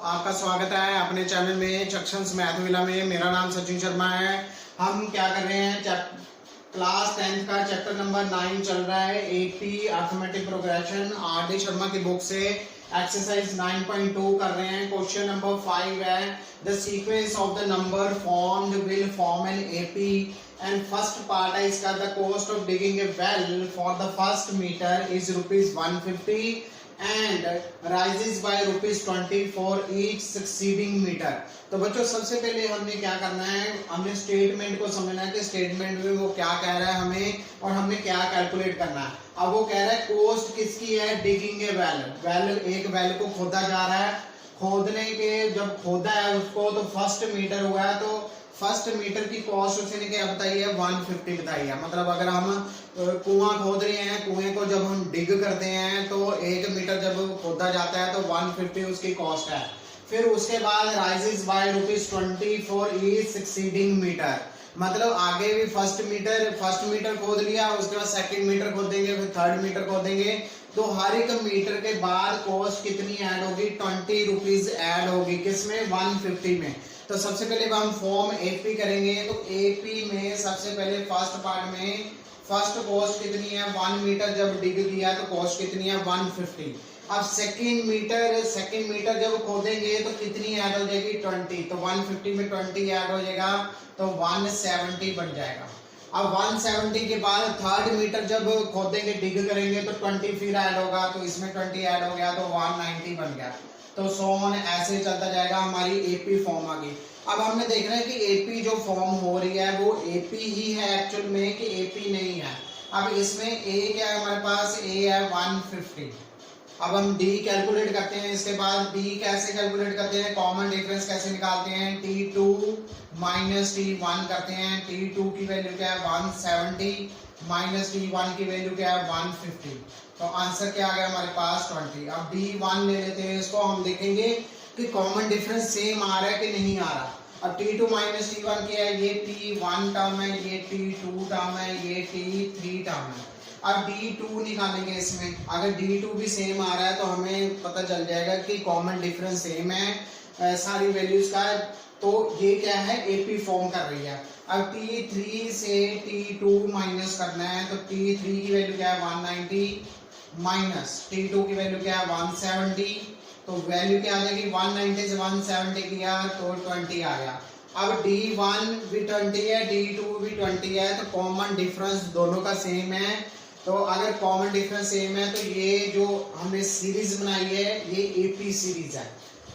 आपका स्वागत है अपने चैनल में चक्षंस मैथविला में। मेरा नाम सचिन शर्मा है। हम क्या कर रहे हैं, क्लास 10th का चैप्टर नंबर 9 चल रहा है, AP arithmetic progression, R D Sharma की बुक से एक्सरसाइज 9.2 कर रहे हैं। क्वेश्चन नंबर 5 है, the sequence of the number formed will form an AP and first part है इसका, the cost of digging a well for the first metre is ₹150 and rises by ₹20 for each succeeding meter। तो बच्चों सबसे पहले हमने क्या करना है, हमने स्टेटमेंट को समझना है कि स्टेटमेंट में वो क्या कह रहा है हमें और हमने क्या कैलकुलेट करना है। अब वो कह रहा है कॉस्ट किसकी है, डिगिंग ए वेल, एक वेल को खोदा जा रहा है। खोदने के जब खोदा है उसको तो फर्स्ट मीटर हुआ है, तो फर्स्ट मीटर की कॉस्ट उसने क्या बताई है, 150 बताई है। मतलब अगर हम कुआं खोद रहे हैं, कुएं को जब हम डिग करते हैं तो 1 मीटर जब खोदा जाता है तो 150 उसकी कॉस्ट है। फिर उसके बाद rises by ₹20 for each succeeding metre, मतलब आगे भी फर्स्ट मीटर खोद लिया, उसके बाद सेकंड मीटर खोदेंगे, फिर थर्ड मीटर खोदेंगे, तो हर एक मीटर के बाद कॉस्ट कितनी ऐड होगी, ₹20 ऐड होगी, किसमें, 150 में। तो सबसे पहले हम फॉर्म एपी करेंगे। तो एपी में सबसे पहले फर्स्ट पार्ट में फर्स्ट कॉस्ट कितनी है, 1 मीटर जब डिग किया तो कॉस्ट कितनी है, 150। अब सेकंड मीटर जब खोदेंगे तो कितनी ऐड हो जाएगी, 20, तो 150 में 20 ऐड हो जाएगा तो 170 बन जाएगा। अब 170 के बाद थर्ड मीटर जब खोदेंगे, डिग करेंगे तो 20 फिर ऐड होगा, तो इसमें 20 ऐड हो गया तो 190 बन गया। तो सोन ऐसे चलता जाएगा, हमारी एपी फॉर्म आ गई। अब हमने देखना है कि एपी जो फॉर्म हो रही है वो एपी ही है एक्चुअल में कि एपी नहीं है। अब इसमें ए क्या है हमारे पास, ए है 150। अब हम डी कैलकुलेट करते हैं, इसके बाद डी कैसे कैलकुलेट करते हैं, कॉमन डिफरेंस कैसे निकालते हैं, T2 माइनस T1 करते हैं। T2 की वैल्यू क्या है, 170 माइनस T1 की वैल्यू क्या है, 150। तो आंसर क्या आ गया हमारे पास, 20। अब D1 ले लेते हैं, इसको हम देखेंगे कि कॉमन डिफरेंस सेम आ रहा है कि नहीं आ रहा। अब T2 माइनस T1 क्या है, ये T1 टर्म है, ये T2 टर्म है, ये T3 टर्म है। अब D2 निकालेंगे इसमें, अगर D2 भी सेम आ रहा है तो हमें पता चल जाएगा कि कॉमन डिफरेंस सेम है सारी वैल्यूज का। तो ये क्या है, एपी फॉर्म कर रही है। अब T3 से T2 माइनस करना है, तो T3 की वैल्यू क्या है, 190 माइनस T2 की वैल्यू क्या है, 170। तो वैल्यू क्या आ जाएगी, 190 से 170 किया तो 20 आ गया। अब D1 भी 20 है, D2 भी 20 है, तो कॉमन डिफरेंस दोनों का सेम है। तो अगर कॉमन डिफरेंस सेम है तो ये जो हमने सीरीज बनाई है ये एपी सीरीज है।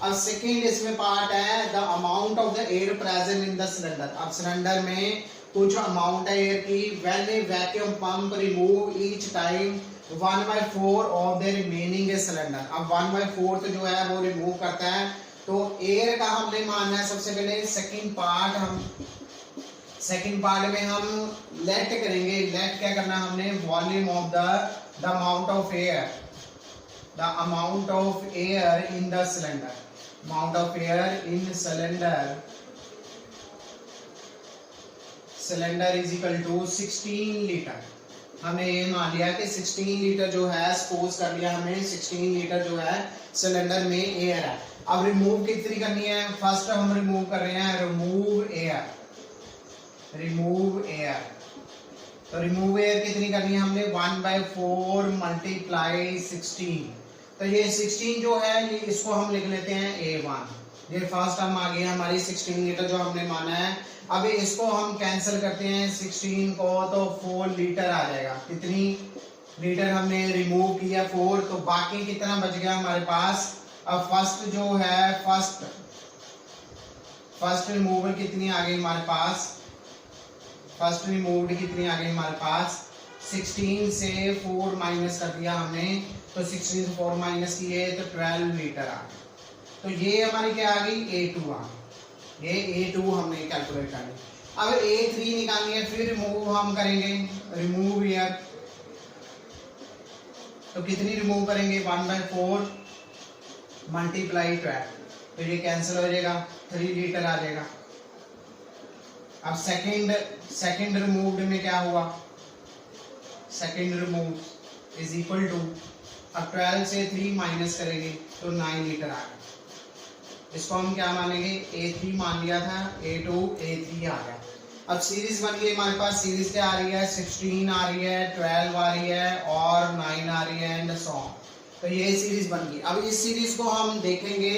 अब सेकेंड इसमें पार्ट है, the amount of the air present in the cylinder. अब सिलेंडर में कुछ अमाउंट है एयर की, when A vacuum pump remove each time 1/4 of the remaining cylinder. अब 1/4 जो है वो रिमूव करता है, तो एयर का हमने मानना है सबसे पहले। सेकंड पार्ट में हम लेट करेंगे। लेट क्या करना है हमने, volume of the amount of air, the amount of air in the cylinder, amount of air in cylinder is equal to 16 litre. हमने ये मान लिया कि 16 लीटर जो है, सपोज कर लिया हमने 16 लीटर जो है सिलेंडर में एयर है। अब रिमूव कितनी करनी है, फर्स्ट हम रिमूव कर रहे हैं, रिमूव एयर। तो रिमूव एयर कितनी करनी है हमने, 1/4 मल्टीप्लाई 16। तो ये 16 जो है ये इसको हम लिख लेते हैं A1। ये फर्स्ट टर्म आ गया हमारी 16 लीटर जो हमने माना है। अब इसको हम कैंसिल करते हैं 16 को, तो 4 लीटर आ जाएगा। कितनी लीटर हमने रिमूव किया, 4, तो बाकी कितना बच गया हमारे पास। अब फर्स्ट जो है फर्स्ट रिमूवल कितनी आ गई हमारे पास, फर्स्ट रिमूव्ड कितनी आ गई हमारे पास, 16 से 4 माइनस कर दिया हमने, तो 16 से 4 माइनस किए तो 12 लीटर आ गई। तो ये हमारी क्या आ गई, A2 आ गई। ये A2 हमने कैलकुलेट कर ली। अब A3 निकालनी है, फिर रिमूव हम करेंगे, रिमूव एयर। तो कितनी रिमूव करेंगे, 1/4 मल्टीप्लाई 12, तो ये कैंसिल हो जाएगा, 3 लीटर आ जाएगा। अब सेकंड रिमूव्ड में क्या हुआ, second remove is equal to, अब 12 से 3 माइनस करेंगे तो 9 लीटर आ गया। इसको हम क्या मानेंगे, A3 मान लिया था, A2 A3 आ गया। अब सीरीज बन गई हमारे पास, सीरीज क्या आ रही है, 16 आ रही है, 12 आ रही है और 9 आ रही है एंड सो ऑन। तो ये सीरीज बन गई। अब इस सीरीज को हम देखेंगे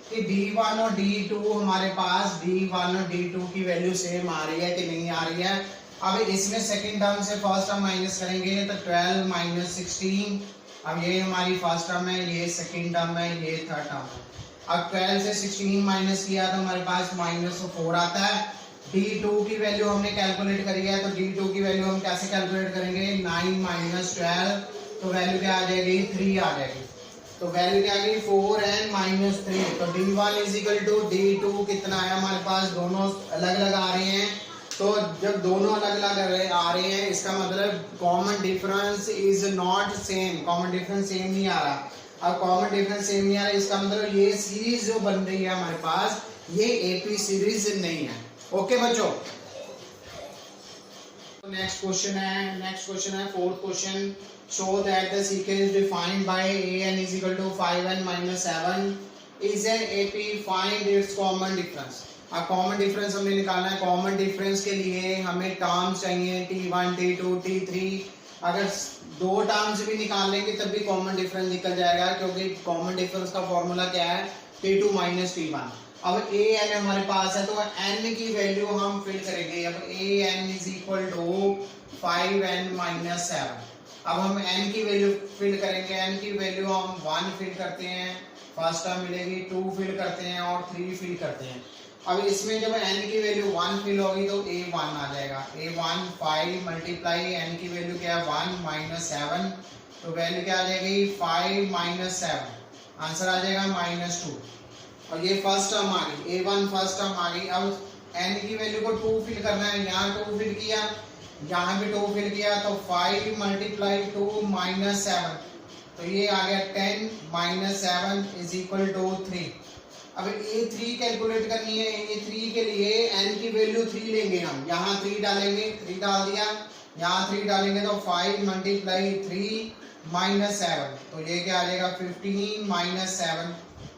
कि D1 और D2 हमारे पास D1 और D2 की वैल्यू सेम आ रही है कि नहीं आ रही है। अब इसमें सेकंड टर्म से फर्स्ट टर्म माइनस करेंगे तो 12 माइनस 16, अब ये हमारी फर्स्ट टर्म है, ये सेकंड टर्म है, ये थर्ड टर्म है। अब 12 से 16 माइनस किया तो हमारे पास -4 आता है। D2 की वैल्यू हमने कैलकुलेट करी है, तो D2 की वैल्यू हम कैसे कैलकुलेट करेंगे, 9 माइनस 12, तो वैल्यू क्या आ जाएगी, 3 आ जाएगी। तो वैल्यू क्या आ गई, 4 एंड -3। तो D1 is equal to D2 कितना है हमारे पास, दोनों अलग अलग आ रहे हैं। तो जब दोनों अलग अलग आ रहे हैं इसका मतलब common difference is not same, common difference same नहीं आ रहा। अब कॉमन डिफरेंस सेम नहीं आ रहा इसका मतलब ये सीरीज जो बन रही है हमारे पास ये एपी सीरीज नहीं है। ओके बच्चों, नेक्स्ट क्वेश्चन है fourth question. Show that the sequence defined by an is equal to 5n minus 7 is an AP, find its common difference। अब कॉमन डिफरेंस हमें निकालना है। कॉमन डिफरेंस के लिए हमें टर्म्स चाहिए T1 T2 T3। अगर दो टर्म्स भी निकाल लेंगे तब भी कॉमन डिफरेंस निकल जाएगा, क्योंकि कॉमन डिफरेंस का फॉर्मूला क्या है, T2 माइनस T1। अब ए एन हमारे पास है तो एन की वैल्यू हम फिल करेंगे। अब a n is equal to 5n minus 7। अब हम n की वैल्यू फिल करेंगे, n की वैल्यू हम 1 फिल करते हैं, फर्स्ट टर्म मिलेगी, 2 फिल करते हैं और 3 फिल करते हैं। अब इसमें जब n की वैल्यू 1 फिल होगी तो a1 आ जाएगा। a1 5 मल्टीप्लाई n की वैल्यू क्या है 1 माइनस 7, तो वैल्यू क्या आ जाएगी 5 माइनस 7, आंसर आ जाएगा -2। और ये फर्स्ट टर्म आ गई, a1 फर्स्ट टर्म आ गई। अब n की वैल्यू को 2 फिल करना है, यहाँ 2 फिल किया, यहाँ भी 2 फिल किया, तो 5 मल्टीप्लाई 2 माइनस 7, तो ये आ गया 10 माइनस 7 इज इक्वल टू 3। अब a3 कैलकुलेट करनी है। a3 के लिए n की वैल्यू 3 लेंगे हम, यहाँ 3 डालेंगे, 3 डाल दिया, यहाँ 3 डालेंगे तो 5 मल्टीप्लाई 3 माइनस 7, तो ये क्या आ जाएगा 15 माइनस 7,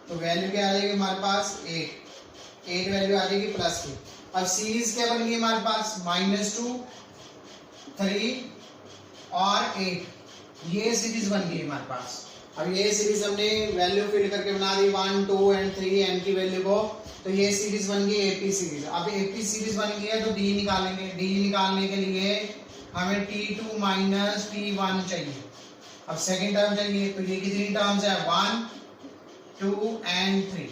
तो वैल्यू क्या आ जाएगी हमारे पास 8 वैल्यू आ जाएगी प्लस की। अब सीरीज क्या बन गई हमारे पास, -2 3 और 8, ये सीरीज बन गई हमारे पास। अब ये सीरीज हमने वैल्यू फिल करके बना दी 1 2 एंड 3 n की वैल्यू को, तो ये सीरीज बन गई एपी सीरीज। अब एपी सीरीज बन गई है तो डी निकालेंगे। डी निकालने के लिए हमें T2 माइनस T1 चाहिए। अब सेकंड टर्म चाहिए, तो ये कितनी टर्म्स है 1 2 एंड 3।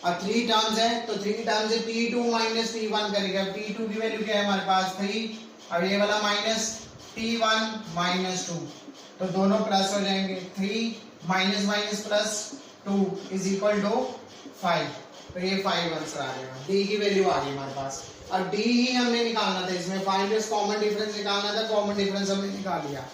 अब 3 टर्म्स है तो 3 टर्म्स से T2 माइनस T1 करेगा। T2 की वैल्यू क्या है हमारे पास 3, अब ये वाला माइनस T1 माइनस 2, तो दोनों प्लस हो जाएंगे। 3 minus minus plus 2 is equal to 5, तो ये 5 आंसर आ जाएगा। डी की वैल्यू आ गई हमारे पास। अब डी ही हमने निकालना था, इसमें फाइंड दिस कॉमन डिफरेंस निकालना था, कॉमन डिफरेंस हमने निकाल लिया।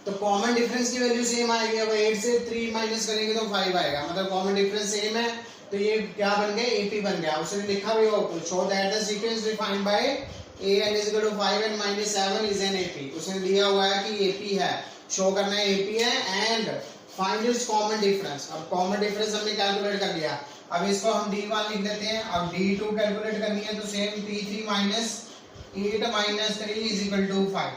तो कॉमन डिफरेंस की वैल्यू सेम आएगी। अब 8 से 3 माइनस करेंगे तो 5 आएगा, मतलब कॉमन डिफरेंस सेम है, तो ये क्या बन गया एपी बन गया। उसने लिखा भी हो show that the sequence defined by an is equal to 5n minus 7 is an AP। उसने दिया हुआ है कि AP है, शो करना है AP है and find its common difference. अब कॉमन डिफरेंस हमने कैलकुलेट कर लिया, अब इसको हम D1 लिख देते हैं। अब D2 कैलकुलेट करनी है तो same T3 minus 8 minus 3 is equal to 5,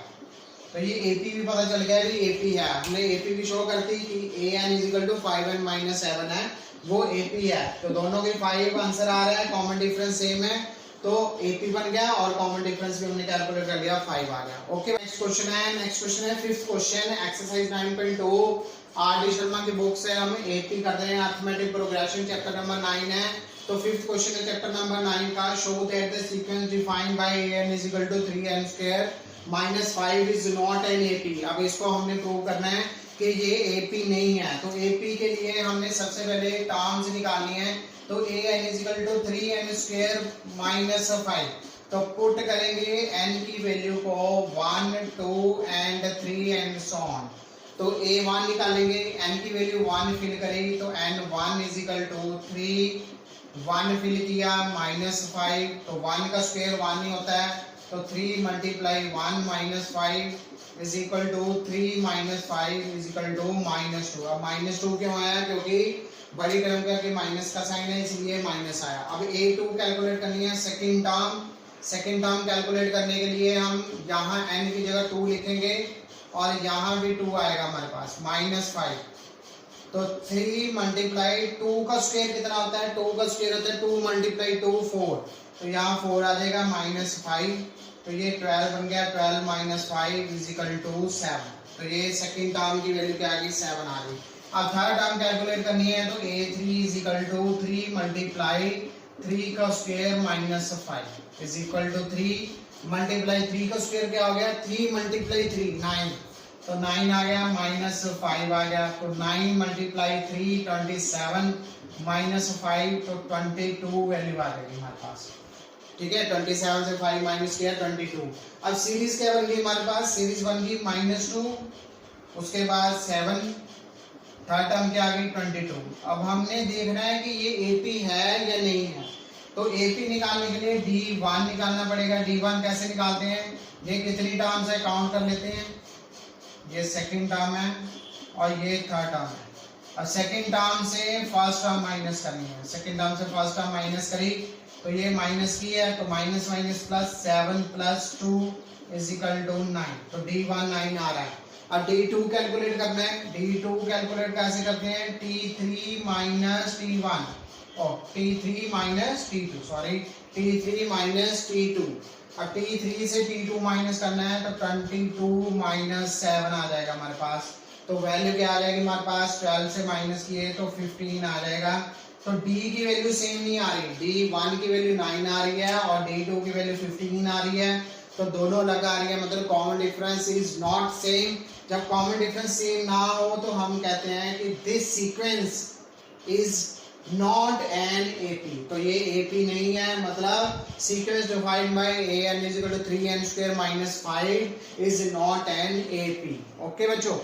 तो ये AP भी पता चल गया कि AP है। हमने AP भी शो करती कि an is equal to 5n minus 7 है, वो AP है, तो दोनों के 5 आंसर आ रहा है, कॉमन डिफरेंस सेम है, तो AP बन गया और कॉमन डिफरेंस भी हमने कैलकुलेट कर लिया, 5 आ गया। ओके, नेक्स्ट क्वेश्चन है fifth question, exercise 9.2 R D Sharma की बुक से हम AP कर रहे हैं, अरिथमेटिक प्रोग्रेशन, चैप्टर नंबर 9 है। तो फिफ्थ क्वेश्चन है चैप्टर नंबर 9 का, show that the sequence defined by an is equal to 3n square minus 5 is not an AP। अब इसको हमने प्रूव करना है कि ये AP नहीं है। तो AP के लिए हमने सबसे पहले टर्म्स निकालनी है, तो an is equal to 3n square minus 5, तो पुट करेंगे n की वैल्यू को 1 2 एंड 3 एंड सो ऑन। तो a1 निकालेंगे, n की वैल्यू 1 फिल करेगी तो n1 is equal to 3, 1 fill किया -5, तो 1 का स्क्वायर 1 ही होता है, तो 3 multiply 1 minus 5 is equal to 3 minus 5 is equal to -2। अब -2 क्यों आया, क्योंकि बड़ी टर्म करके माइनस का साइन है इसलिए माइनस आया। अब A2 कैलकुलेट करनी है सेकंड टर्म कैलकुलेट करने के लिए हम यहाँ n की जगह 2 लिखेंगे और यहाँ भी 2 आएगा हमारे पास -5। तो 3 मल्टीप्लाई 2 का स्क्वायर कितना होता है, 2 का स्क्वायर होता है 2 मल्टीप्लाई 2 4, तो यहाँ 4 आ जाएगा -5, तो ये 12 बन गया, 12 माइनस 5 इज इक्वल टू 7। तो ये सेकंड टर्म की वैल्यू क्या आ गई, 7 आ गई। अब थर्ड टर्म कैलकुलेट करनी है तो A3 is equal to 3 multiply 3 का square -5 is equal to 3 multiply 3 का स्क्वायर क्या हो गया, 3 मल्टीप्लाई 3 9, तो 9 आ गया, -5 आ गया, तो 9 मल्टीप्लाई 3 27 -5 तो 22 वैल्यू आ जाएगी हमारे पास। ठीक है, 27 से 5 माइनस किया 22। अब सीरीज क्या बन गई हमारे पास, सीरीज बन गई -2, उसके बाद 7, थर्ड टर्म क्या आ गई 22। अब हमने देखना है कि ये AP है या नहीं है, तो AP निकालने के लिए D1 निकालना पड़ेगा। D1 कैसे निकालते हैं, ये कितनी टर्म्स है काउंट कर लेते हैं, ये सेकंड टर्म है और ये थर्ड टर्म है। अब सेकंड टर्म से फर्स्ट टर्म माइनस करनी है, सेकंड टर्म से फर्स्ट टर्म माइनस करी तो ये माइनस की है, तो minus minus plus 7 + 2 is equal to 9, तो D1 9 आ रहा है। अब D2 कैलकुलेट करना है, D2 कैलकुलेट कैसे करते हैं, T3 माइनस T1 और T3 minus T2, sorry T3 minus T2। अब T3 से T2 माइनस करना है तो 22 माइनस 7 आ जाएगा हमारे पास, तो वैल्यू क्या आ जाएगी हमारे पास, 12 से माइनस किए तो 15 आ जाएगा। तो D की वैल्यू सेम नहीं आ रही, D1 की वैल्यू 9 आ रही है और D2 की वैल्यू 15 आ रही है, तो दोनों अलग आ रही है, मतलब common difference is not same. जब कॉमन डिफरेंस सेम ना हो तो हम कहते हैं कि this sequence is not an AP, तो ये AP नहीं है, मतलब sequence defined by an = 3n² - 5 is not an AP। Okay बच्चों।